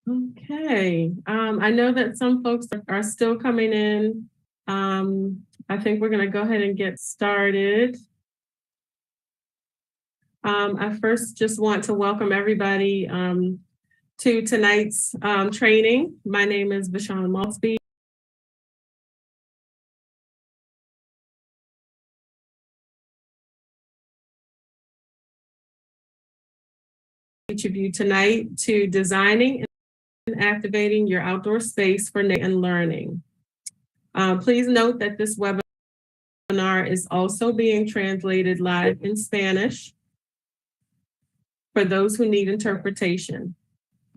Okay, I know that some folks are still coming in. I think we're gonna go ahead and get started. I first just want to welcome everybody to tonight's training. My name is Vashon Maltsby. Each of you tonight to designing and activating your outdoor space for and learning. Please note that this webinar is also being translated live in Spanish for those who need interpretation.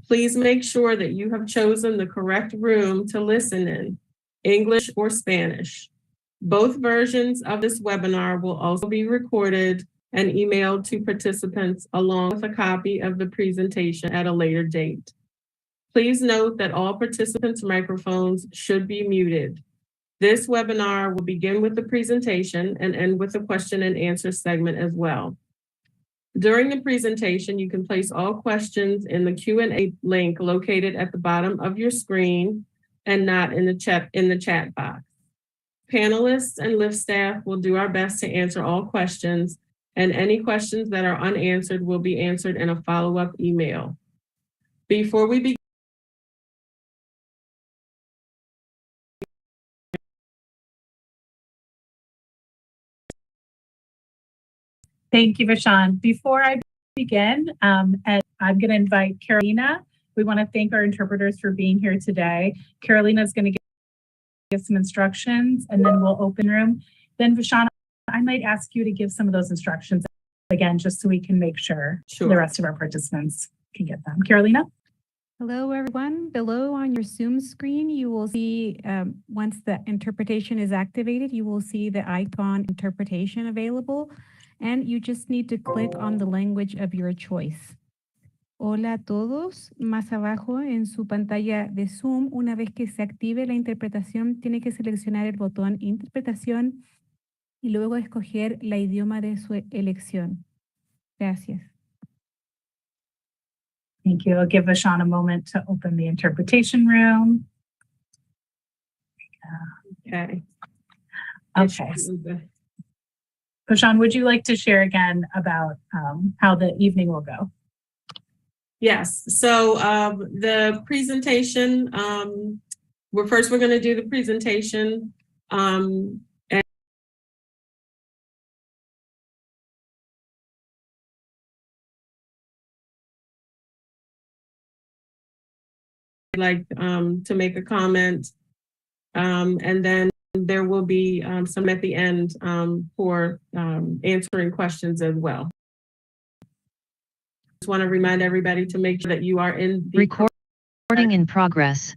Please make sure that you have chosen the correct room to listen in, English or Spanish. Both versions of this webinar will also be recorded and emailed to participants along with a copy of the presentation at a later date. Please note that all participants' microphones should be muted. This webinar will begin with the presentation and end with a question and answer segment as well. During the presentation, you can place all questions in the Q&A link located at the bottom of your screen and not in the chat box. Panelists and LIFT staff will do our best to answer all questions, and any questions that are unanswered will be answered in a follow-up email. Before we begin, thank you, Vashon. Before I begin, I'm going to invite Carolina. We want to thank our interpreters for being here today. Carolina is going to give some instructions, and then we'll open room. Then Vashon, I might ask you to give some of those instructions again, just so we can make sure the rest of our participants can get them. Carolina? Hello, everyone. Below on your Zoom screen, you will see, once the interpretation is activated, you will see the icon interpretation available, and you just need to click on the language of your choice. Hola a todos. Más abajo en su pantalla de Zoom, una vez que se active la interpretación, tiene que seleccionar el botón Interpretación y luego escoger la idioma de su elección. Gracias. Thank you. I'll give Vashon a moment to open the interpretation room. okay. Okay. Vashon, would you like to share again about how the evening will go? Yes, so the presentation, we're going to do the presentation. And I'd like to make a comment, and then there will be some at the end for answering questions as well. Just want to remind everybody to make sure that you are in the recording in progress.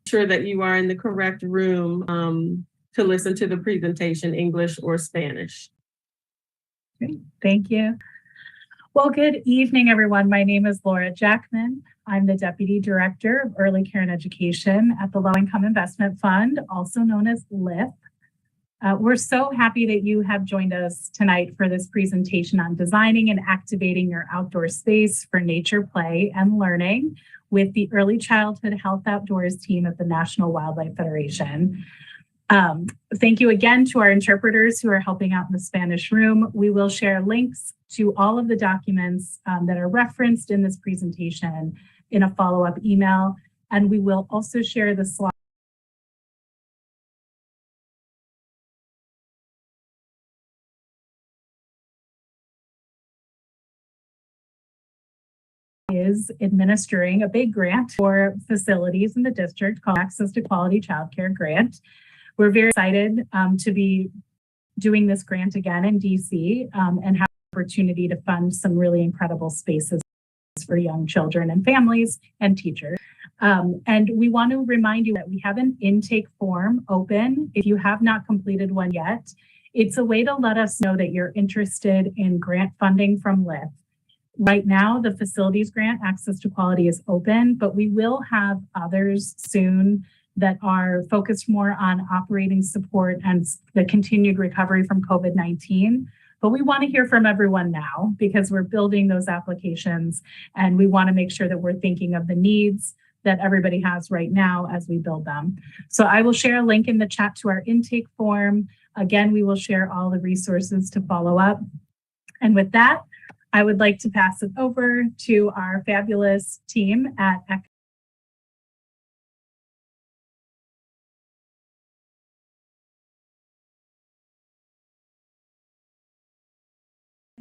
Sure that you are in the correct room to listen to the presentation, English or Spanish. Great. Thank you. Well, good evening, everyone. My name is Laura Jackman. I'm the Deputy Director of Early Care and Education at the Low Income Investment Fund, also known as LIFT. We're so happy that you have joined us tonight for this presentation on designing and activating your outdoor space for nature, play, and learning with the Early Childhood Health Outdoors team at the National Wildlife Federation. Thank you again to our interpreters who are helping out in the Spanish room. We will share links to all of the documents that are referenced in this presentation in a follow-up email, and we will also share the slides is administering a big grant for facilities in the district called Access to Quality Childcare Grant. We're very excited to be doing this grant again in DC and have the opportunity to fund some really incredible spaces for young children and families and teachers. And we want to remind you that we have an intake form open. If you have not completed one yet, it's a way to let us know that you're interested in grant funding from LIFT. Right now, the facilities grant, Access to Quality, is open, but we will have others soon that are focused more on operating support and the continued recovery from COVID-19. But we want to hear from everyone now because we're building those applications and we want to make sure that we're thinking of the needs that everybody has right now as we build them. So I will share a link in the chat to our intake form. Again, we will share all the resources to follow up. And with that, I would like to pass it over to our fabulous team at ECHO.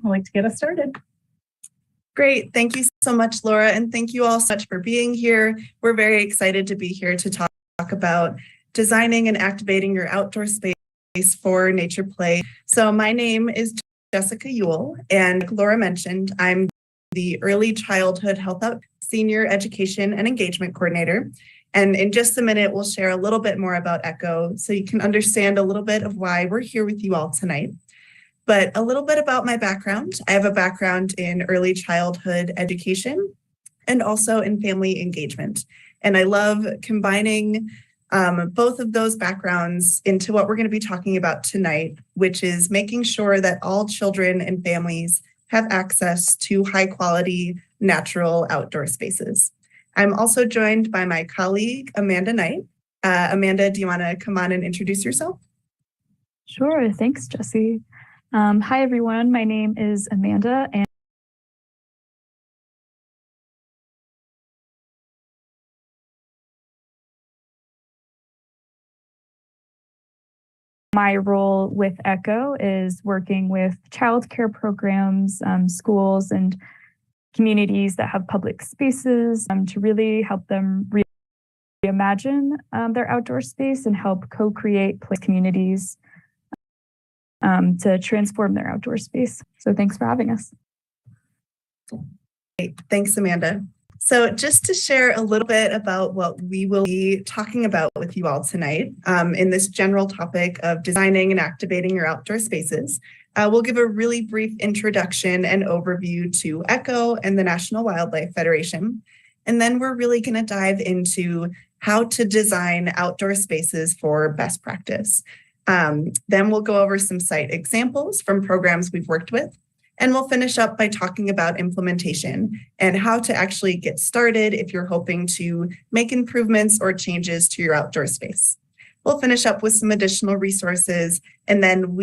I'd like to get us started. Great. Thank you so much, Laura. And thank you all so much for being here. We're very excited to be here to talk about designing and activating your outdoor space for nature play. So my name is Jessica Ewell, and like Laura mentioned, I'm the Early Childhood Health Out Senior Education and Engagement Coordinator. And in just a minute, we'll share a little bit more about ECHO so you can understand a little bit of why we're here with you all tonight. But a little bit about my background. I have a background in early childhood education and also in family engagement. And I love combining both of those backgrounds into what we're going to be talking about tonight, which is making sure that all children and families have access to high quality natural outdoor spaces. I'm also joined by my colleague, Amanda Knight. Amanda, do you want to come on and introduce yourself? Sure. Thanks, Jessie. Hi, everyone. My name is Amanda, and my role with ECHO is working with childcare programs, schools, and communities that have public spaces to really help them reimagine their outdoor space and help co-create place communities to transform their outdoor space. So thanks for having us. Great. Thanks, Amanda. So just to share a little bit about what we will be talking about with you all tonight in this general topic of designing and activating your outdoor spaces, we'll give a really brief introduction and overview to ECHO and the National Wildlife Federation. And then we're really going to dive into how to design outdoor spaces for best practice. Then we'll go over some site examples from programs we've worked with, and we'll finish up by talking about implementation and how to actually get started if you're hoping to make improvements or changes to your outdoor space. We'll finish up with some additional resources, and then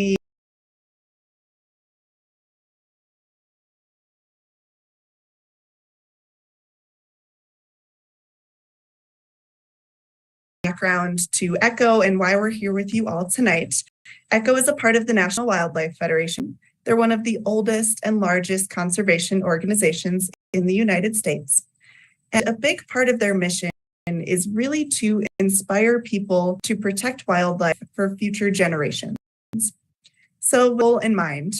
background to ECHO and why we're here with you all tonight. ECHO is a part of the National Wildlife Federation. They're one of the oldest and largest conservation organizations in the United States. And a big part of their mission is really to inspire people to protect wildlife for future generations. So with that in mind,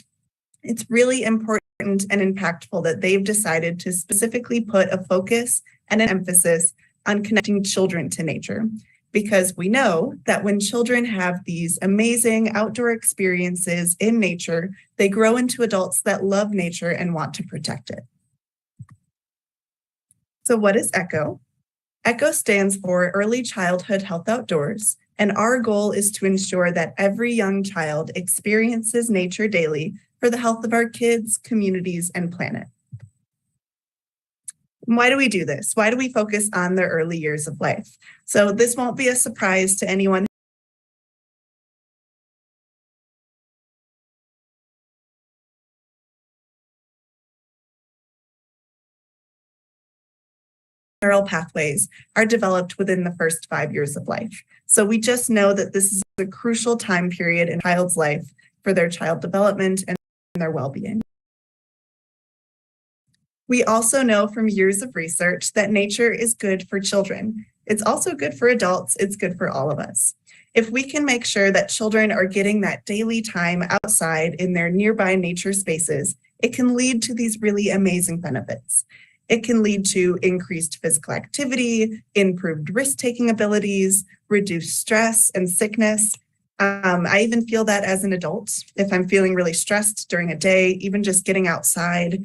it's really important and impactful that they've decided to specifically put a focus and an emphasis on connecting children to nature, because we know that when children have these amazing outdoor experiences in nature, they grow into adults that love nature and want to protect it. So what is ECHO? ECHO stands for Early Childhood Health Outdoors, and our goal is to ensure that every young child experiences nature daily for the health of our kids, communities, and planet. Why do we do this? Why do we focus on the early years of life? So this won't be a surprise to anyone neural pathways are developed within the first 5 years of life. So we just know that this is a crucial time period in a child's life for their child development and their well-being. We also know from years of research that nature is good for children. It's also good for adults. It's good for all of us. If we can make sure that children are getting that daily time outside in their nearby nature spaces, it can lead to these really amazing benefits. It can lead to increased physical activity, improved risk-taking abilities, reduced stress and sickness. I even feel that as an adult, if I'm feeling really stressed during a day, even just getting outside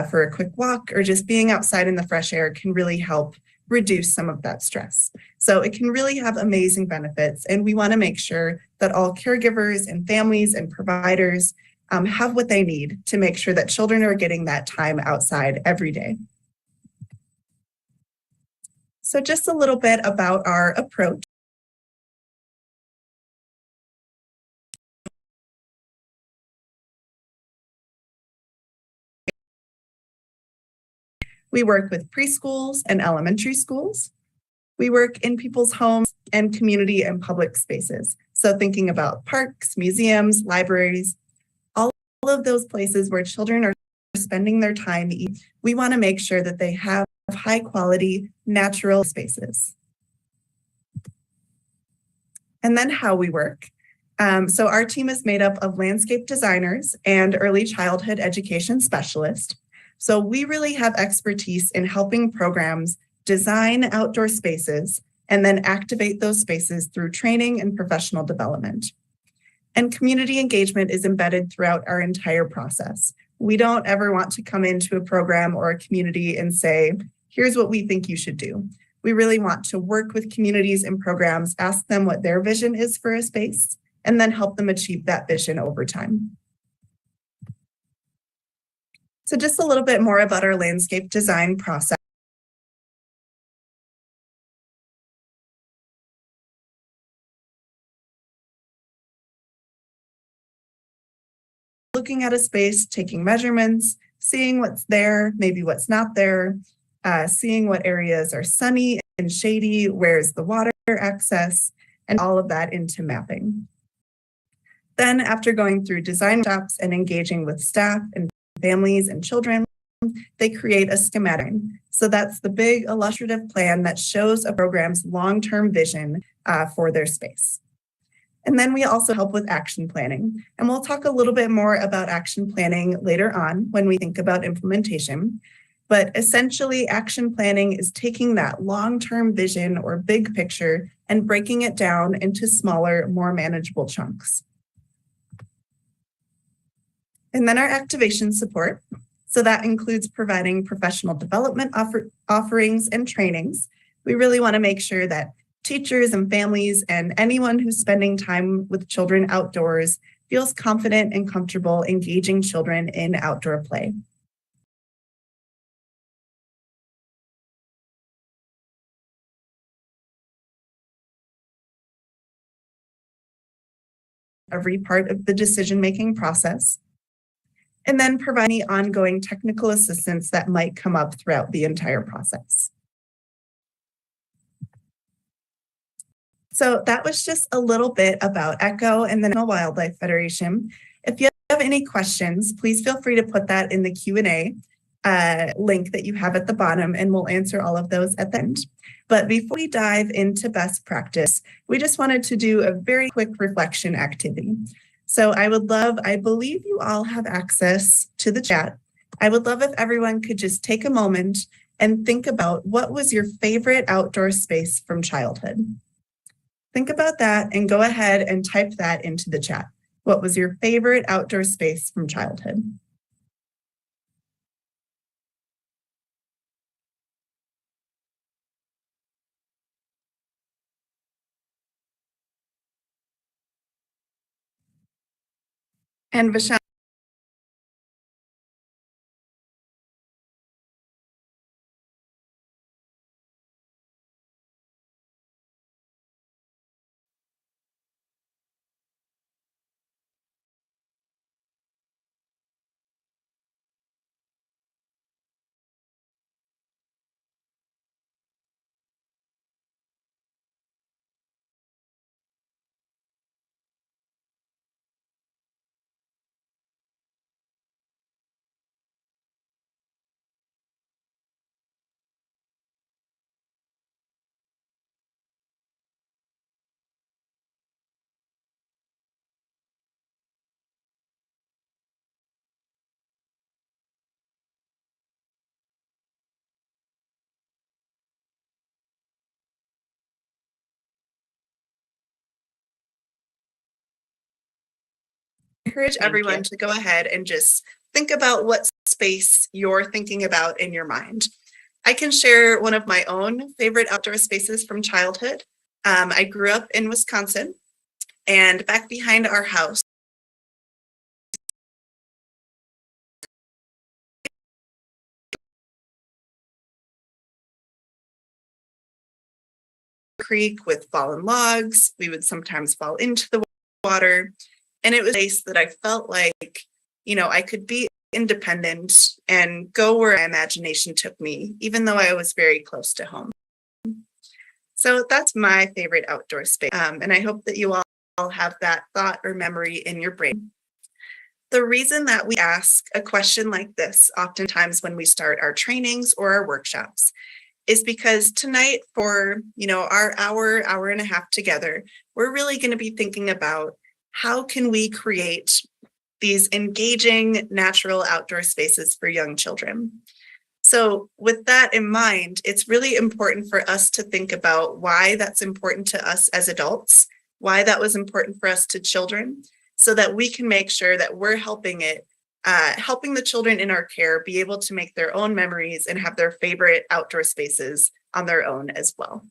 for a quick walk or just being outside in the fresh air can really help reduce some of that stress. So it can really have amazing benefits. And we want to make sure that all caregivers and families and providers have what they need to make sure that children are getting that time outside every day. So just a little bit about our approach. We work with preschools and elementary schools. We work in people's homes and community and public spaces. So thinking about parks, museums, libraries, all of those places where children are spending their time, we want to make sure that they have high quality, natural spaces. And then how we work. So our team is made up of landscape designers and early childhood education specialists. So we really have expertise in helping programs design outdoor spaces and then activate those spaces through training and professional development. And community engagement is embedded throughout our entire process. We don't ever want to come into a program or a community and say, here's what we think you should do. We really want to work with communities and programs, ask them what their vision is for a space, and then help them achieve that vision over time. So just a little bit more about our landscape design process. Looking at a space, taking measurements, seeing what's there, maybe what's not there, seeing what areas are sunny and shady, where's the water access, and all of that into mapping. Then after going through design workshops and engaging with staff and families and children, they create a schematic. So that's the big illustrative plan that shows a program's long-term vision for their space. And then we also help with action planning. And we'll talk a little bit more about action planning later on when we think about implementation. But essentially, action planning is taking that long-term vision or big picture and breaking it down into smaller, more manageable chunks. And then our activation support. So that includes providing professional development offerings and trainings. We really want to make sure that teachers and families and anyone who's spending time with children outdoors feels confident and comfortable engaging children in outdoor play. Every part of the decision-making process, and then provide any ongoing technical assistance that might come up throughout the entire process. So that was just a little bit about ECHO and the National Wildlife Federation. If you have any questions, please feel free to put that in the Q&A link that you have at the bottom, and we'll answer all of those at the end. But before we dive into best practice, we just wanted to do a very quick reflection activity. So I believe you all have access to the chat. I would love if everyone could just take a moment and think about what was your favorite outdoor space from childhood. Think about that and go ahead and type that into the chat. What was your favorite outdoor space from childhood? And Vishal, encourage everyone to go ahead and just think about what space you're thinking about in your mind. I can share one of my own favorite outdoor spaces from childhood. I grew up in Wisconsin, and back behind our house creek with fallen logs. We would sometimes fall into the water. And it was a place that I felt like, I could be independent and go where my imagination took me, even though I was very close to home. So that's my favorite outdoor space. And I hope that you all have that thought or memory in your brain. The reason that we ask a question like this, oftentimes when we start our trainings or our workshops, is because tonight for, our hour and a half together, we're really going to be thinking about how can we create these engaging natural outdoor spaces for young children. So with that in mind, it's really important for us to think about why that's important to us as adults, why that was important for us to children, so that we can make sure that we're helping the children in our care be able to make their own memories and have their favorite outdoor spaces on their own as well.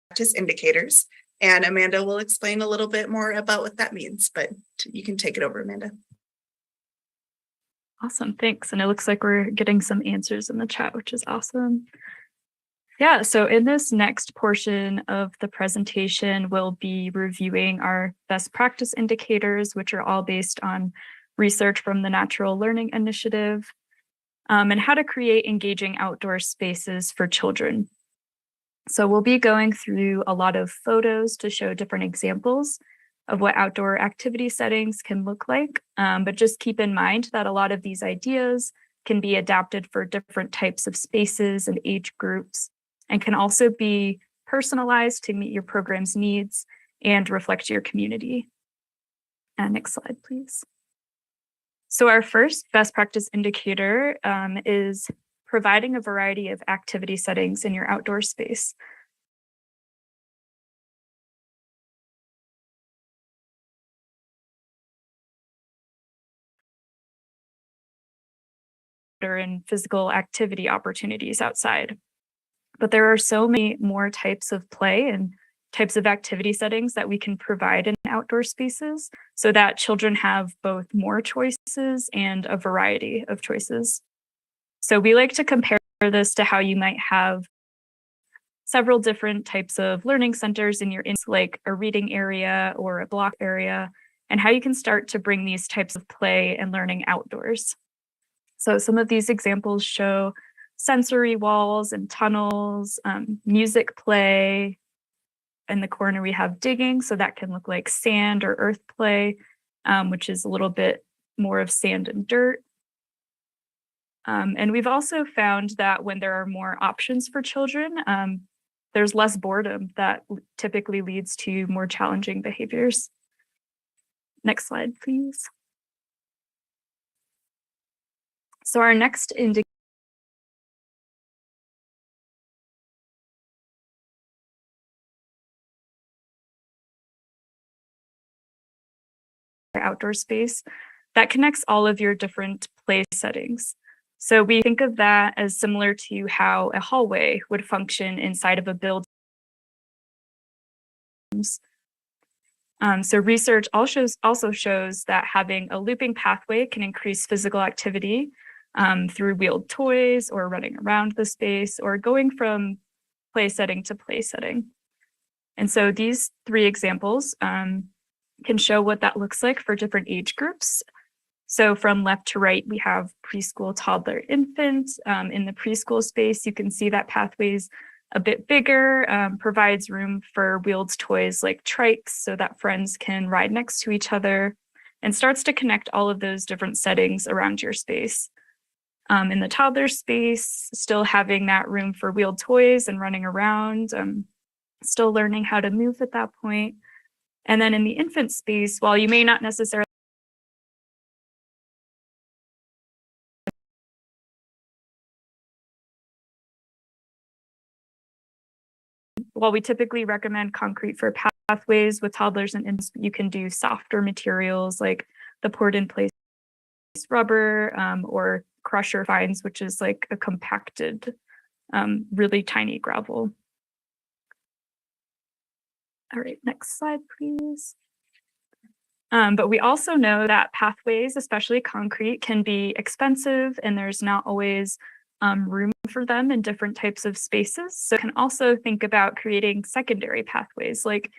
Practice indicators, and Amanda will explain a little bit more about what that means, but you can take it over, Amanda. Awesome, thanks. And it looks like we're getting some answers in the chat, which is awesome. Yeah, so in this next portion of the presentation, we'll be reviewing our best practice indicators, which are all based on research from the Natural Learning Initiative, and how to create engaging outdoor spaces for children. So we'll be going through a lot of photos to show different examples of what outdoor activity settings can look like. But just keep in mind that a lot of these ideas can be adapted for different types of spaces and age groups, and can also be personalized to meet your program's needs and reflect your community. Next slide, please. So our first best practice indicator is providing a variety of activity settings in your outdoor space. And physical activity opportunities outside. But there are so many more types of play and types of activity settings that we can provide in outdoor spaces so that children have both more choices and a variety of choices. So we like to compare this to how you might have several different types of learning centers in your like a reading area or a block area, and how you can start to bring these types of play and learning outdoors. So some of these examples show sensory walls and tunnels, music play. In the corner, we have digging, so that can look like sand or earth play, which is a little bit more of sand and dirt. And we've also found that when there are more options for children, there's less boredom that typically leads to more challenging behaviors. Next slide, please. So our next indicator outdoor space that connects all of your different play settings. So we think of that as similar to how a hallway would function inside of a building. So research also shows that having a looping pathway can increase physical activity through wheeled toys or running around the space or going from play setting to play setting. And so these three examples can show what that looks like for different age groups. So from left to right, we have preschool, toddler, infant. In the preschool space, you can see that pathway's a bit bigger, provides room for wheeled toys like trikes so that friends can ride next to each other, and starts to connect all of those different settings around your space. In the toddler space, still having that room for wheeled toys and running around, still learning how to move at that point. And then in the infant space, while you may not necessarily while we typically recommend concrete for pathways with toddlers and infants, you can do softer materials like the poured in place rubber or crusher fines, which is like a compacted, really tiny gravel. All right, next slide, please. But we also know that pathways, especially concrete, can be expensive and there's not always room for them in different types of spaces. So you can also think about creating secondary pathways like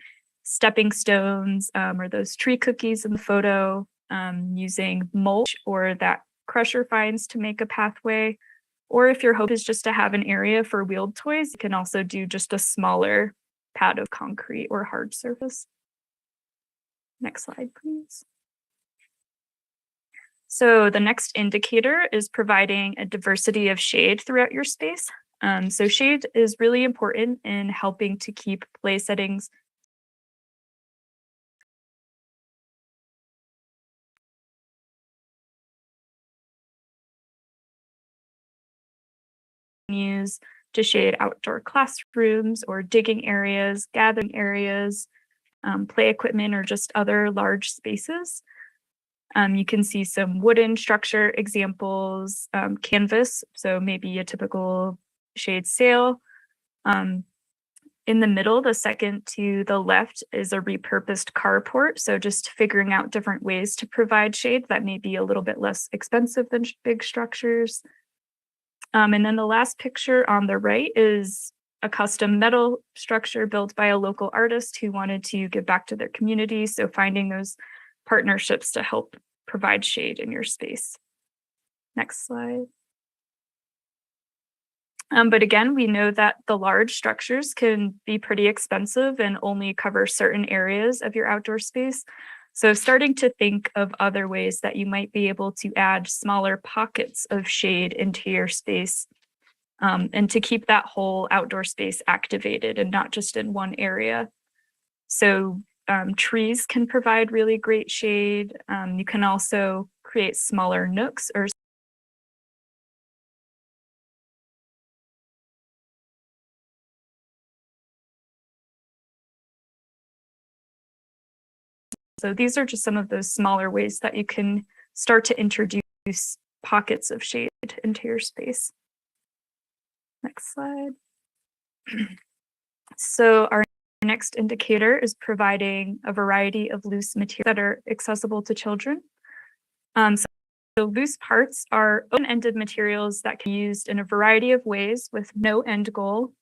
stepping stones or those tree cookies in the photo, using mulch or that crusher finds to make a pathway. Or if your hope is just to have an area for wheeled toys, you can also do just a smaller pad of concrete or hard surface. Next slide, please. So the next indicator is providing a diversity of shade throughout your space. So shade is really important in helping to keep play settings used to shade outdoor classrooms or digging areas, gathering areas, play equipment, or just other large spaces. You can see some wooden structure examples, canvas, so maybe a typical shade sail. In the middle, the second to the left is a repurposed carport. So just figuring out different ways to provide shade that may be a little bit less expensive than big structures. And then the last picture on the right is a custom metal structure built by a local artist who wanted to give back to their community. So finding those partnerships to help provide shade in your space. Next slide. But again, we know that the large structures can be pretty expensive and only cover certain areas of your outdoor space. So starting to think of other ways that you might be able to add smaller pockets of shade into your space, and to keep that whole outdoor space activated and not just in one area. So trees can provide really great shade. You can also create smaller nooks or so these are just some of those smaller ways that you can start to introduce pockets of shade into your space. Next slide. So our next indicator is providing a variety of loose materials that are accessible to children. So loose parts are open-ended materials that can be used in a variety of ways with no end goal.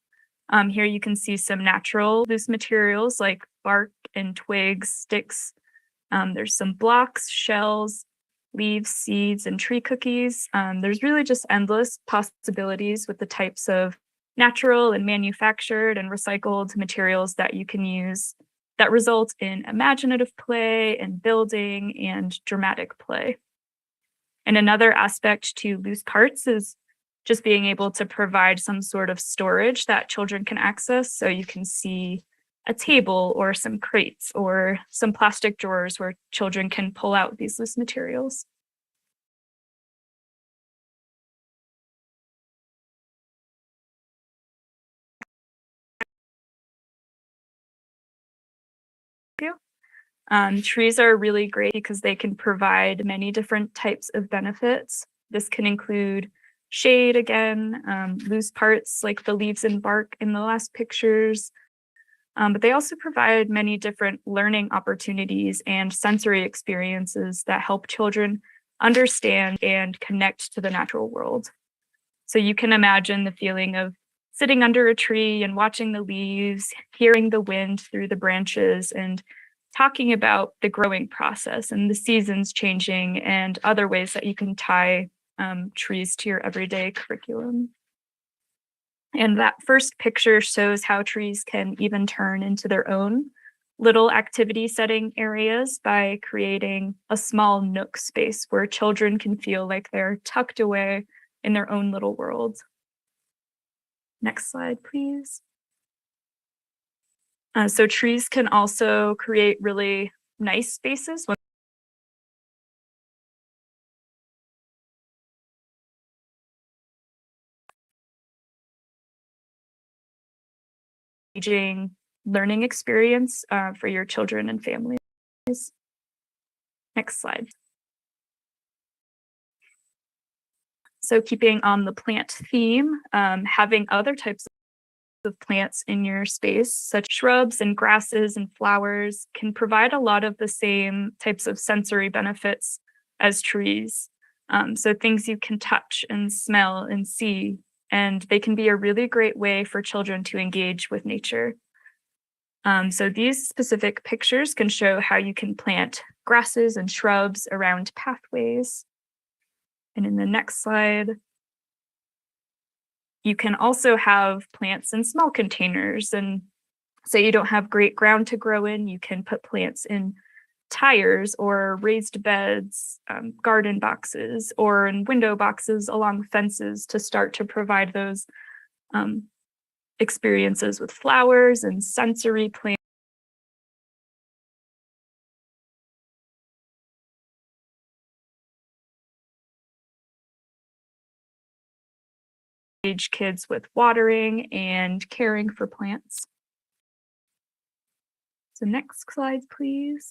Here you can see some natural loose materials like bark and twigs, sticks. There's some blocks, shells, leaves, seeds, and tree cookies. There's really just endless possibilities with the types of natural and manufactured and recycled materials that you can use that result in imaginative play and building and dramatic play. And another aspect to loose parts is just being able to provide some sort of storage that children can access. So you can see a table or some crates or some plastic drawers where children can pull out these loose materials. Trees are really great because they can provide many different types of benefits. This can include shade again, loose parts like the leaves and bark in the last pictures, but they also provide many different learning opportunities and sensory experiences that help children understand and connect to the natural world. So you can imagine the feeling of sitting under a tree and watching the leaves, hearing the wind through the branches, and talking about the growing process and the seasons changing and other ways that you can tie trees to your everyday curriculum. And that first picture shows how trees can even turn into their own little activity setting areas by creating a small nook space where children can feel like they're tucked away in their own little world. Next slide, please. So trees can also create really nice spaces when engaging learning experience for your children and families. Next slide. So keeping on the plant theme, having other types of plants in your space, such shrubs and grasses and flowers, can provide a lot of the same types of sensory benefits as trees. So things you can touch and smell and see, and they can be a really great way for children to engage with nature. So these specific pictures can show how you can plant grasses and shrubs around pathways. And in the next slide, you can also have plants in small containers. And say you don't have great ground to grow in, you can put plants in tires or raised beds, garden boxes, or in window boxes along fences to start to provide those experiences with flowers and sensory plants. Engage kids with watering and caring for plants. So next slide, please.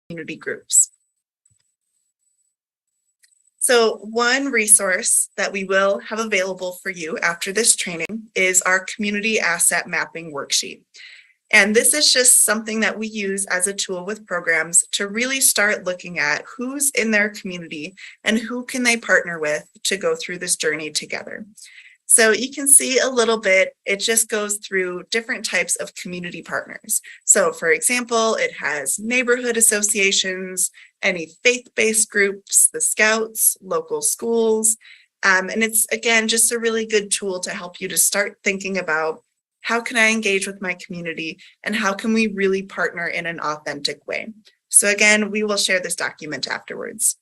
community groups. So one resource that we will have available for you after this training is our community asset mapping worksheet. And this is just something that we use as a tool with programs to really start looking at who's in their community and who can they partner with to go through this journey together. So you can see a little bit, it just goes through different types of community partners. So for example, it has neighborhood associations, any faith-based groups, the Scouts, local schools. And it's, again, just a really good tool to help you to start thinking about how can I engage with my community and how can we really partner in an authentic way. So again, we will share this document afterwards.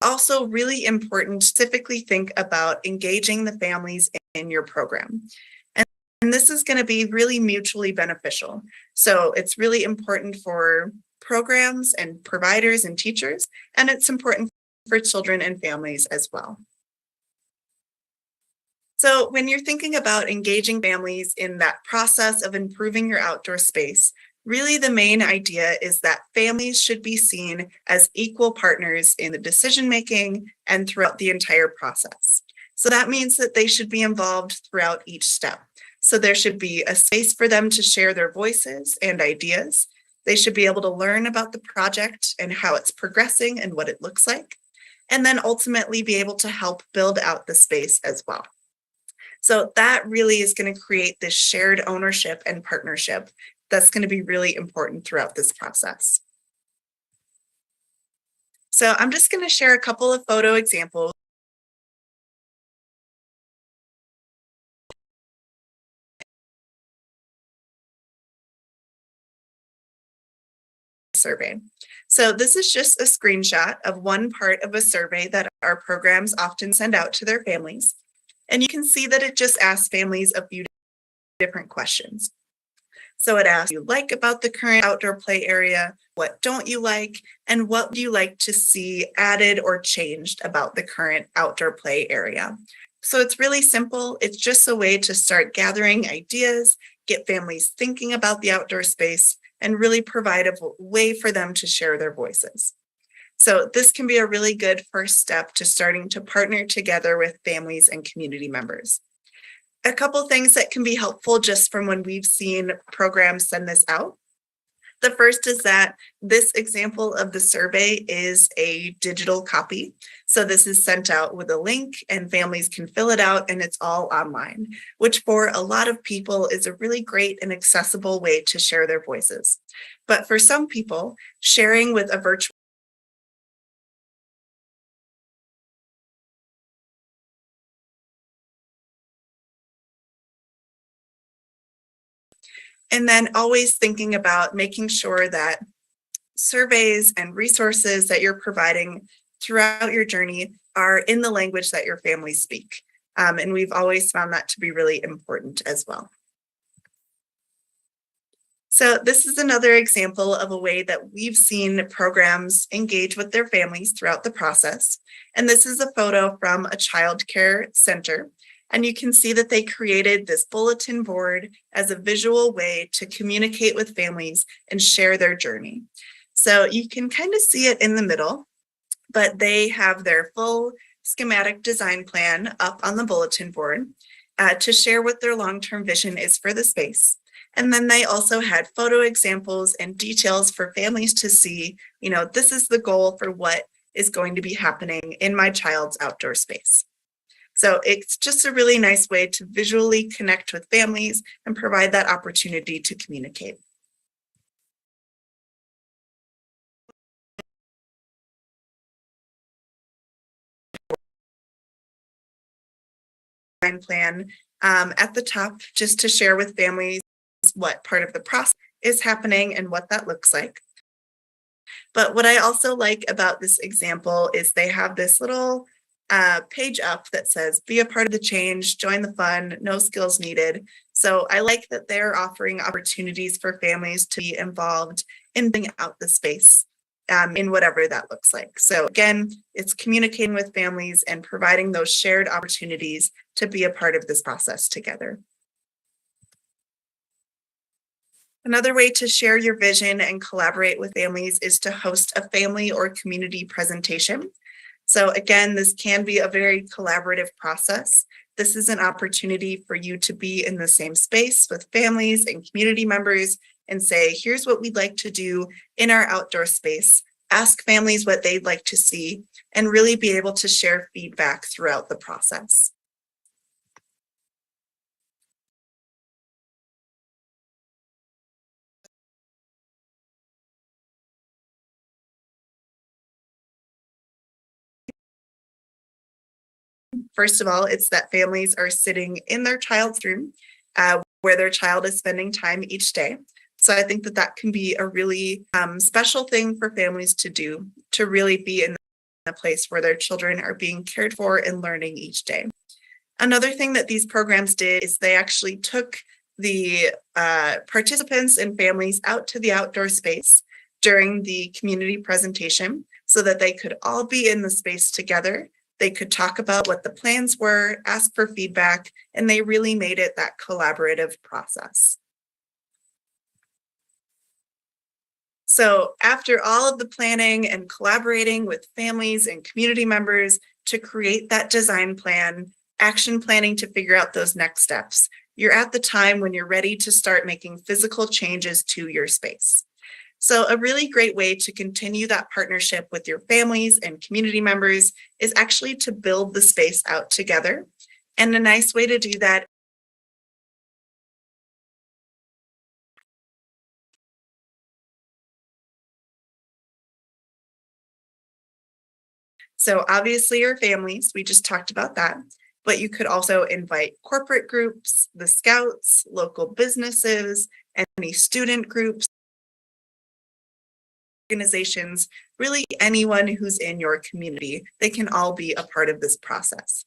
Also really important to typically think about engaging the families in your program. And this is going to be really mutually beneficial. So it's really important for programs and providers and teachers, and it's important for children and families as well. So when you're thinking about engaging families in that process of improving your outdoor space, really the main idea is that families should be seen as equal partners in the decision-making and throughout the entire process. So that means that they should be involved throughout each step. So there should be a space for them to share their voices and ideas. They should be able to learn about the project and how it's progressing and what it looks like, and then ultimately be able to help build out the space as well. So that really is going to create this shared ownership and partnership that's going to be really important throughout this process. So I'm just going to share a couple of photo examples. Survey. So this is just a screenshot of one part of a survey that our programs often send out to their families. And you can see that it just asks families a few different questions. So it asks what you like about the current outdoor play area, what don't you like, and what would you like to see added or changed about the current outdoor play area. So it's really simple. It's just a way to start gathering ideas, get families thinking about the outdoor space, and really provide a way for them to share their voices. So this can be a really good first step to starting to partner together with families and community members. A couple things that can be helpful just from when we've seen programs send this out. The first is that this example of the survey is a digital copy. So this is sent out with a link and families can fill it out and it's all online, which for a lot of people is a really great and accessible way to share their voices. But for some people, sharing with a virtual and then always thinking about making sure that surveys and resources that you're providing throughout your journey are in the language that your families speak. And we've always found that to be really important as well. So this is another example of a way that we've seen programs engage with their families throughout the process. And this is a photo from a child care center. And you can see that they created this bulletin board as a visual way to communicate with families and share their journey. So you can kind of see it in the middle, but they have their full schematic design plan up on the bulletin board to share what their long-term vision is for the space. And then they also had photo examples and details for families to see, this is the goal for what is going to be happening in my child's outdoor space. So it's just a really nice way to visually connect with families and provide that opportunity to communicate. Plan at the top, just to share with families what part of the process is happening and what that looks like. But what I also like about this example is they have this little page up that says, be a part of the change, join the fun, no skills needed. So I like that they're offering opportunities for families to be involved in building out the space in whatever that looks like. So again, it's communicating with families and providing those shared opportunities to be a part of this process together. Another way to share your vision and collaborate with families is to host a family or community presentation. So again, this can be a very collaborative process. This is an opportunity for you to be in the same space with families and community members and say, here's what we'd like to do in our outdoor space. Ask families what they'd like to see and really be able to share feedback throughout the process. First of all, it's that families are sitting in their child's room where their child is spending time each day. So I think that that can be a really special thing for families to do, to really be in a place where their children are being cared for and learning each day. Another thing that these programs did is they actually took the participants and families out to the outdoor space during the community presentation so that they could all be in the space together. They could talk about what the plans were, ask for feedback, and they really made it that collaborative process. So after all of the planning and collaborating with families and community members to create that design plan, action planning to figure out those next steps, you're at the time when you're ready to start making physical changes to your space. So a really great way to continue that partnership with your families and community members is actually to build the space out together. And a nice way to do that So obviously your families, we just talked about that, but you could also invite corporate groups, the Scouts, local businesses, any student groups, organizations, really anyone who's in your community. They can all be a part of this process.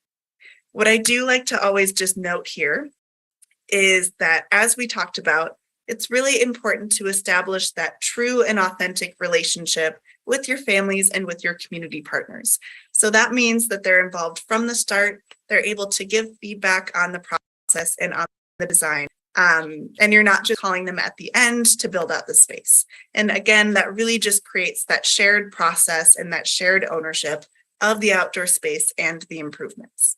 What I do like to always just note here is that as we talked about, it's really important to establish that true and authentic relationship with your families and with your community partners. So that means that they're involved from the start, they're able to give feedback on the process and on the design. And you're not just calling them at the end to build out the space. And again, that really just creates that shared process and that shared ownership of the outdoor space and the improvements.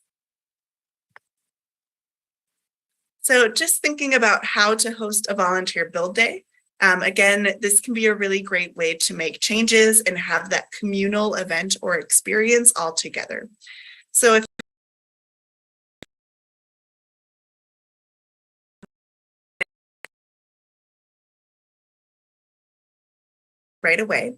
So just thinking about how to host a volunteer build day. Again, this can be a really great way to make changes and have that communal event or experience all together. So if right away,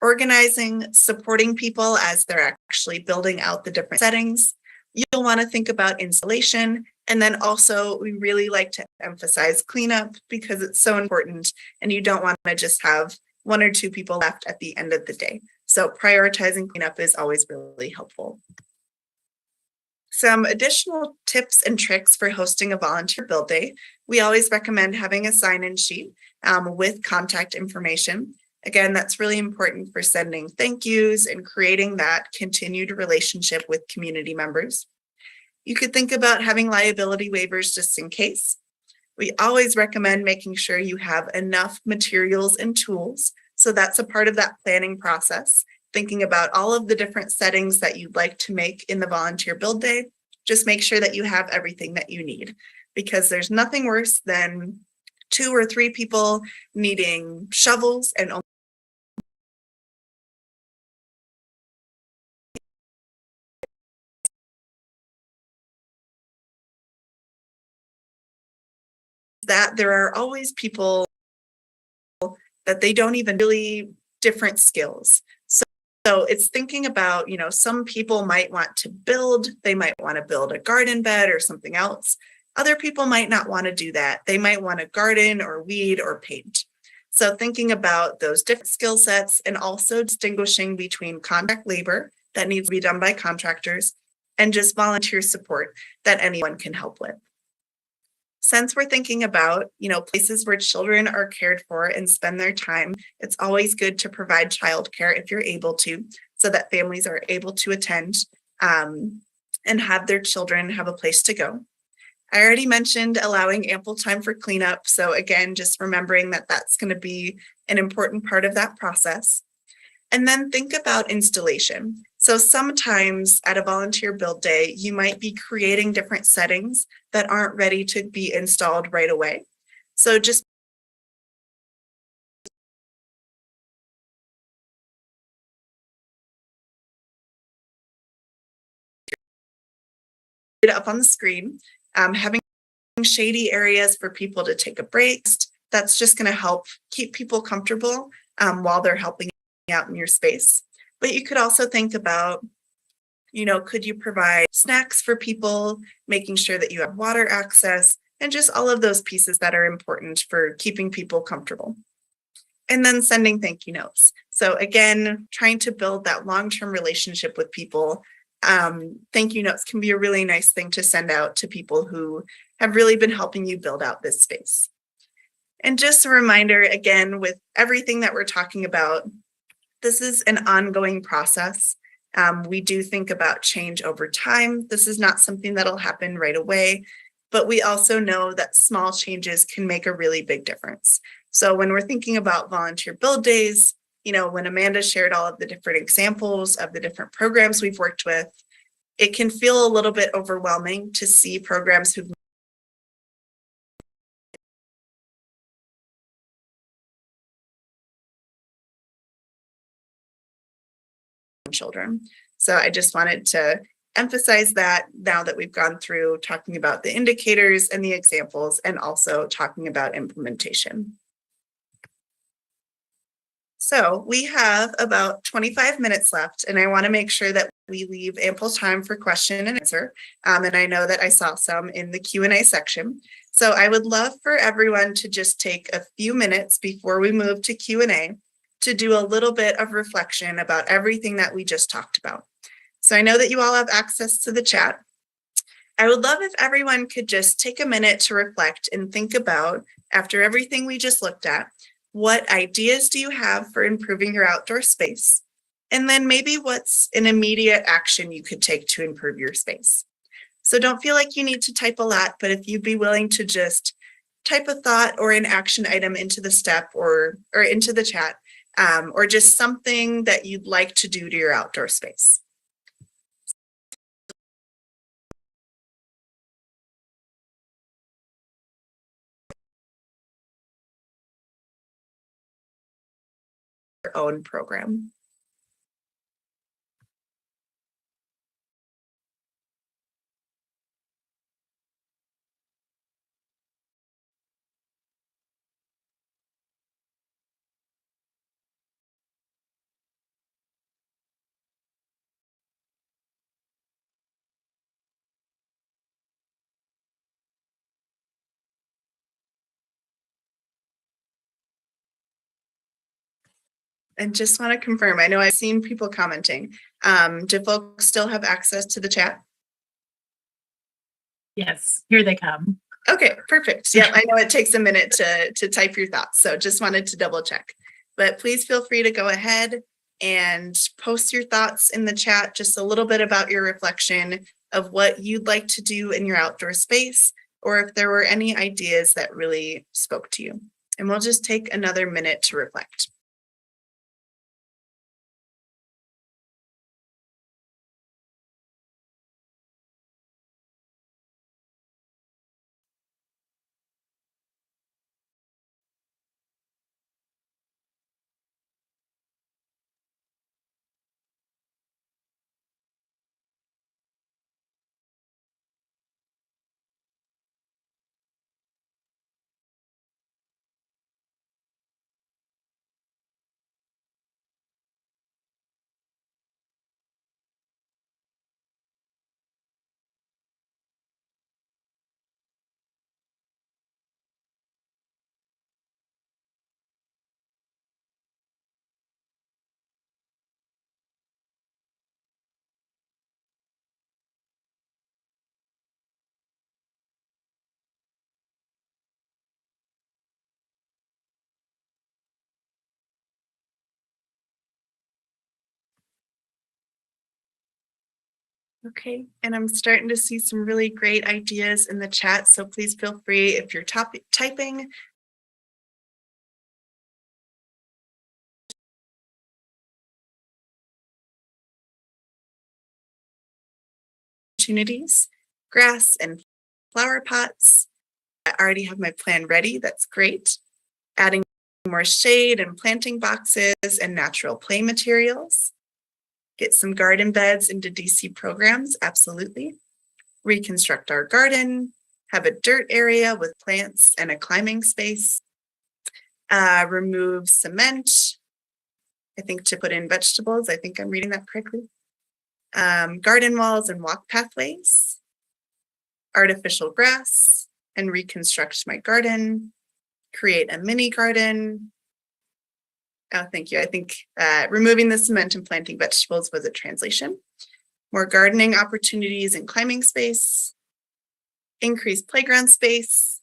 organizing, supporting people as they're actually building out the different settings. You'll want to think about installation. And then also we really like to emphasize cleanup because it's so important and you don't want to just have 1 or 2 people left at the end of the day. So prioritizing cleanup is always really helpful. Some additional tips and tricks for hosting a volunteer build day. We always recommend having a sign-in sheet with contact information. Again, that's really important for sending thank yous and creating that continued relationship with community members. You could think about having liability waivers just in case. We always recommend making sure you have enough materials and tools. So that's a part of that planning process. Thinking about all of the different settings that you'd like to make in the volunteer build day. Just make sure that you have everything that you need because there's nothing worse than 2 or 3 people needing shovels and that there are always people that they don't even really different skills. So it's thinking about, some people might want to build, they might want to build a garden bed or something else. Other people might not want to do that. They might want to garden or weed or paint. So thinking about those different skill sets and also distinguishing between contract labor that needs to be done by contractors and just volunteer support that anyone can help with. since we're thinking about, places where children are cared for and spend their time, it's always good to provide childcare if you're able to, so that families are able to attend and have their children have a place to go. I already mentioned allowing ample time for cleanup. So again, just remembering that that's going to be an important part of that process. And then think about installation. So sometimes at a volunteer build day, you might be creating different settings that aren't ready to be installed right away. So just it up on the screen, having shady areas for people to take a break. That's just going to help keep people comfortable while they're helping out in your space. But you could also think about, could you provide snacks for people, making sure that you have water access, and just all of those pieces that are important for keeping people comfortable. And then sending thank you notes. So again, trying to build that long-term relationship with people. Thank you notes can be a really nice thing to send out to people who have really been helping you build out this space. And just a reminder, again, with everything that we're talking about, this is an ongoing process. We do think about change over time. This is not something that'll happen right away, but we also know that small changes can make a really big difference. So when we're thinking about volunteer build days, when Amanda shared all of the different examples of the different programs we've worked with, it can feel a little bit overwhelming to see programs who've children. So I just wanted to emphasize that now that we've gone through talking about the indicators and the examples and also talking about implementation. So we have about 25 minutes left, and I want to make sure that we leave ample time for question and answer. And I know that I saw some in the Q&A section. So I would love for everyone to just take a few minutes before we move to Q&A to do a little bit of reflection about everything that we just talked about. So I know that you all have access to the chat. I would love if everyone could just take a minute to reflect and think about, after everything we just looked at, what ideas do you have for improving your outdoor space? And then maybe what's an immediate action you could take to improve your space? So don't feel like you need to type a lot, but if you'd be willing to just type a thought or an action item into the step or into the chat, or just something that you'd like to do to your outdoor space. Your own program. And just want to confirm, I know I've seen people commenting. Do folks still have access to the chat? Yes, here they come. Okay, perfect. Yeah, I know it takes a minute to type your thoughts, so just wanted to double check. But please feel free to go ahead and post your thoughts in the chat, just a little bit about your reflection of what you'd like to do in your outdoor space, or if there were any ideas that really spoke to you. And we'll just take another minute to reflect. Okay, and I'm starting to see some really great ideas in the chat, so please feel free if you're typing. Opportunities, grass and flower pots. I already have my plan ready, that's great. Adding more shade and planting boxes and natural play materials. Get some garden beds into DC programs, absolutely. Reconstruct our garden, have a dirt area with plants and a climbing space. Remove cement, I think to put in vegetables, I think I'm reading that correctly. Garden walls and walk pathways. Artificial grass and reconstruct my garden. Create a mini garden. Oh, thank you. I think removing the cement and planting vegetables was a translation. More gardening opportunities and climbing space. Increase playground space.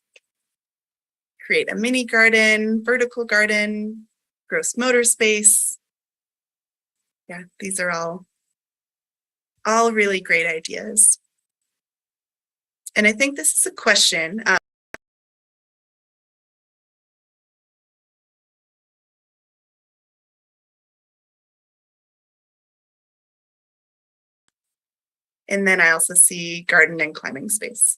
Create a mini garden, vertical garden, gross motor space. Yeah, these are all really great ideas. And I think this is a question. And then I also see garden and climbing space.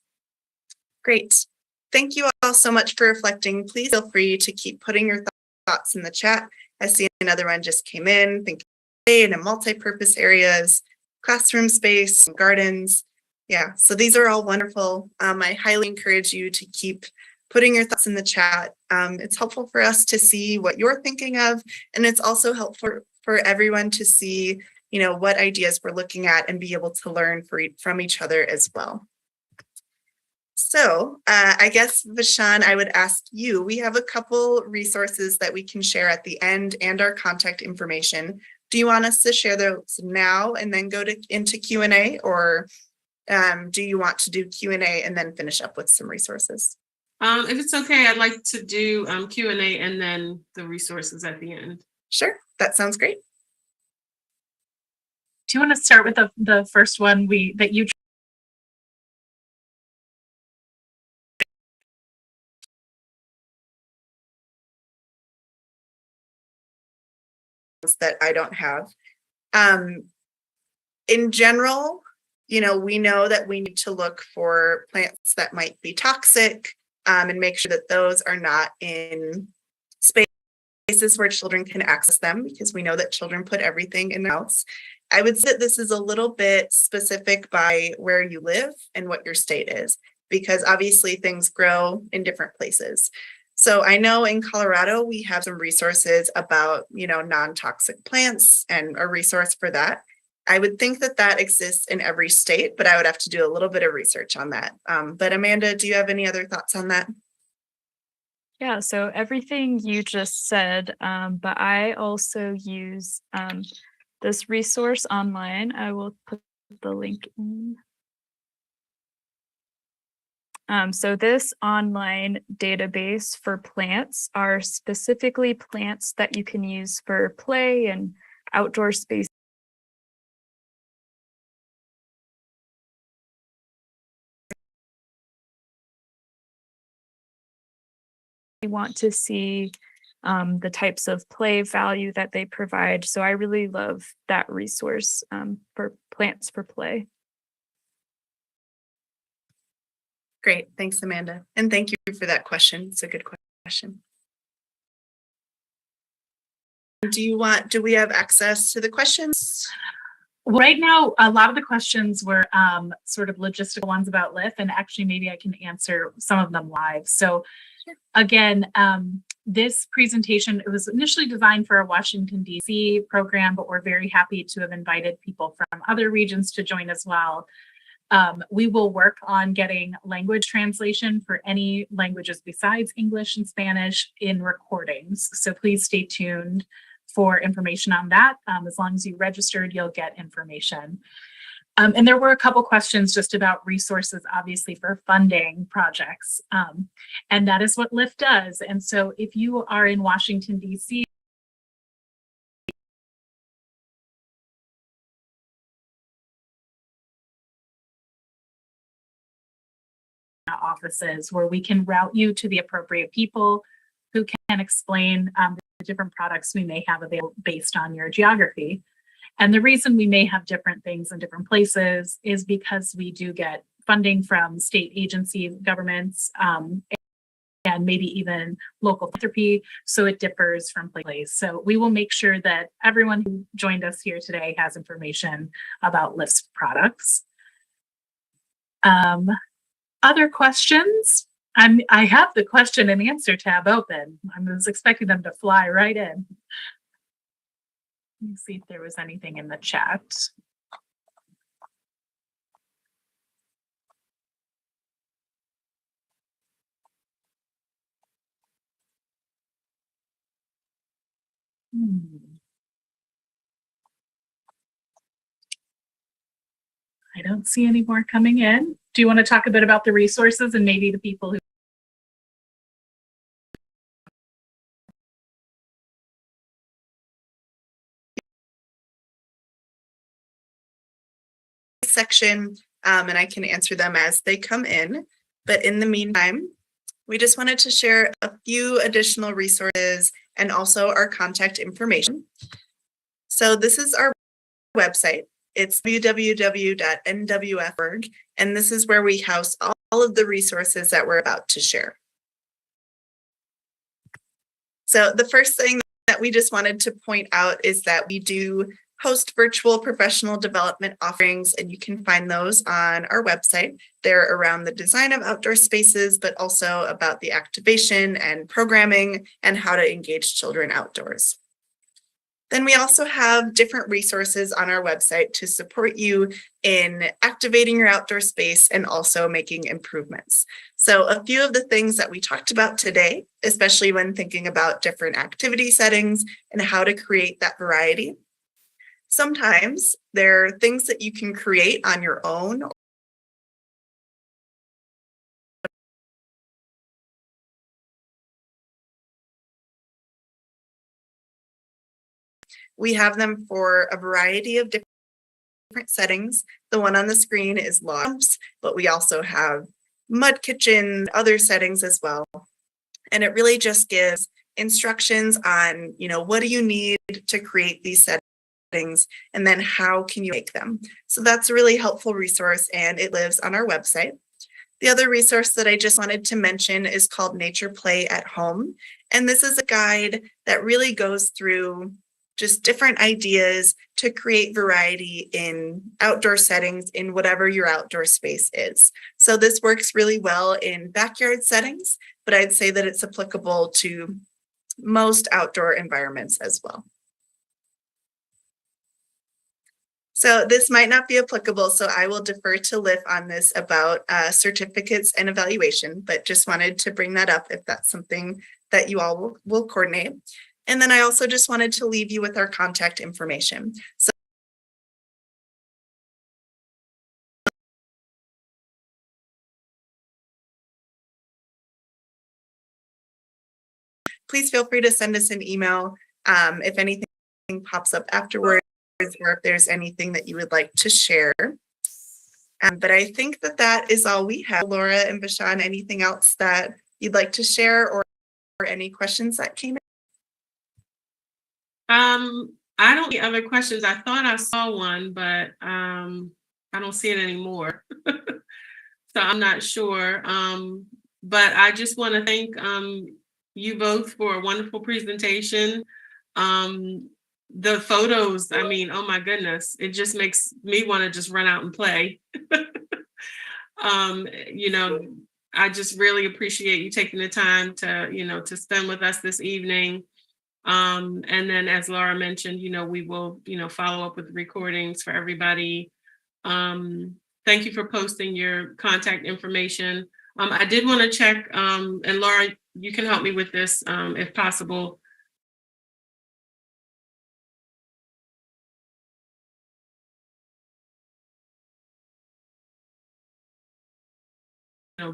Great. Thank you all so much for reflecting. Please feel free to keep putting your thoughts in the chat. I see another one just came in. Thinking in multi-purpose areas, classroom space, gardens. Yeah, so these are all wonderful. I highly encourage you to keep putting your thoughts in the chat. It's helpful for us to see what you're thinking of, and it's also helpful for everyone to see, what ideas we're looking at and be able to learn from each other as well. So I guess, Vishan, I would ask you, we have a couple resources that we can share at the end and our contact information. Do you want us to share those now and then go into Q&A, or do you want to do Q&A and then finish up with some resources? If it's okay, I'd like to do Q&A and then the resources at the end. Sure, that sounds great. Do you want to start with the first one that you that I don't have? In general, we know that we need to look for plants that might be toxic and make sure that those are not in spaces where children can access them, because we know that children put everything in their house. I would say that this is a little bit specific by where you live and what your state is, because obviously things grow in different places. So I know in Colorado, we have some resources about, non-toxic plants and a resource for that. I would think that exists in every state, but I would have to do a little bit of research on that. But Amanda, do you have any other thoughts on that? Yeah, so everything you just said, but I also use this resource online. I will put the link in. So this online database for plants are specifically plants that you can use for play and outdoor space. We want to see the types of play value that they provide. So I really love that resource for plants for play. Great, thanks, Amanda. And thank you for that question. It's a good question. Do we have access to the questions? Right now, a lot of the questions were sort of logistical ones about LIF, and actually maybe I can answer some of them live. So again, this presentation, it was initially designed for a Washington, D.C. program, but we're very happy to have invited people from other regions to join as well. We will work on getting language translation for any languages besides English and Spanish in recordings. So please stay tuned for information on that. As long as you registered, you'll get information. And there were a couple questions just about resources, obviously, for funding projects. And that is what LIF does. And so if you are in Washington, D.C., offices where we can route you to the appropriate people who can explain the different products we may have available based on your geography. And the reason we may have different things in different places is because we do get funding from state agencies, governments, and maybe even local philanthropy. So it differs from place to place. So we will make sure that everyone who joined us here today has information about LIFT's products. Other questions? I have the question and answer tab open. I was expecting them to fly right in. Let me see if there was anything in the chat. I don't see any more coming in. Do you want to talk a bit about the resources and maybe the people who section, and I can answer them as they come in. But in the meantime, we just wanted to share a few additional resources and also our contact information. So this is our website. It's www.nwf.org, and this is where we house all of the resources that we're about to share. So the first thing that we just wanted to point out is that we do host virtual professional development offerings, and you can find those on our website. They're around the design of outdoor spaces, but also about the activation and programming and how to engage children outdoors. Then we also have different resources on our website to support you in activating your outdoor space and also making improvements. So a few of the things that we talked about today, especially when thinking about different activity settings and how to create that variety. Sometimes there are things that you can create on your own. We have them for a variety of different settings. The one on the screen is logs, but we also have mud kitchen, other settings as well. And it really just gives instructions on, what do you need to create these settings? And then how can you make them? So that's a really helpful resource, and it lives on our website. The other resource that I just wanted to mention is called Nature Play at Home. And this is a guide that really goes through just different ideas to create variety in outdoor settings in whatever your outdoor space is. So this works really well in backyard settings, but I'd say that it's applicable to most outdoor environments as well. So this might not be applicable, so I will defer to Liv on this about certificates and evaluation, but just wanted to bring that up if that's something that you all will coordinate. And then I also just wanted to leave you with our contact information. So please feel free to send us an email if anything pops up afterwards, or if there's anything that you would like to share. But I think that is all we have. Laura and Bashan, anything else that you'd like to share or any questions that came in? I don't see other questions. I thought I saw one, but I don't see it anymore. So I'm not sure. But I just want to thank you both for a wonderful presentation. The photos, I mean, oh my goodness, it just makes me want to just run out and play. I just really appreciate you taking the time to, to spend with us this evening. And then as Laura mentioned, we will, follow up with recordings for everybody. Thank you for posting your contact information. I did want to check, and Laura, you can help me with this if possible.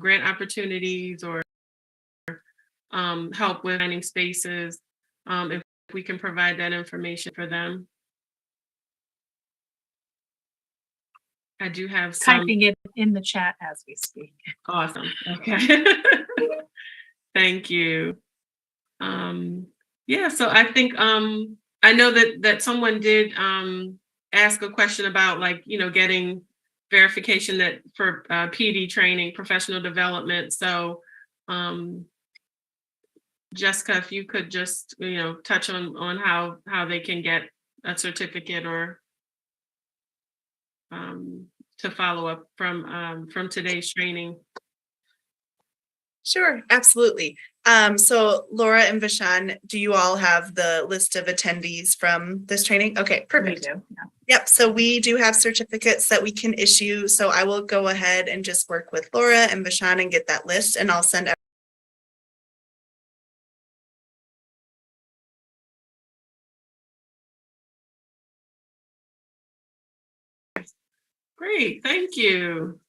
Grant opportunities or help with finding spaces, if we can provide that information for them. I do have some. Typing it in the chat as we speak. Awesome. Okay. Thank you. Yeah, so I think I know that someone did ask a question about, like, getting verification that for PD training, professional development. So Jessica, if you could just touch on how they can get a certificate or to follow up from today's training. Sure, absolutely. So Laura and Vishan, do you all have the list of attendees from this training? Okay, perfect. We do, yeah. Yep, so we do have certificates that we can issue. So I will go ahead and just work with Laura and Vishan and get that list, and I'll send Great, thank you.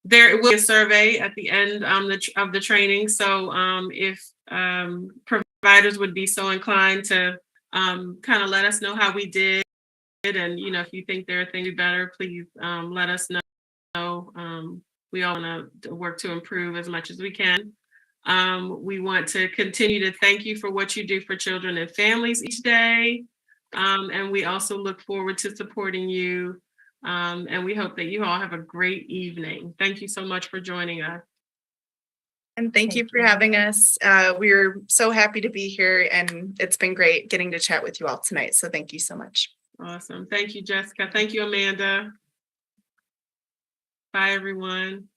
There will be a survey at the end of the training. So if providers would be so inclined to kind of let us know how we did, and if you think there are things to do better, please let us know. We all want to work to improve as much as we can. We want to continue to thank you for what you do for children and families each day. And we also look forward to supporting you. And we hope that you all have a great evening. Thank you so much for joining us. And thank you for having us. We're so happy to be here, and it's been great getting to chat with you all tonight. So thank you so much. Awesome. Thank you, Jessica. Thank you, Amanda. Bye, everyone.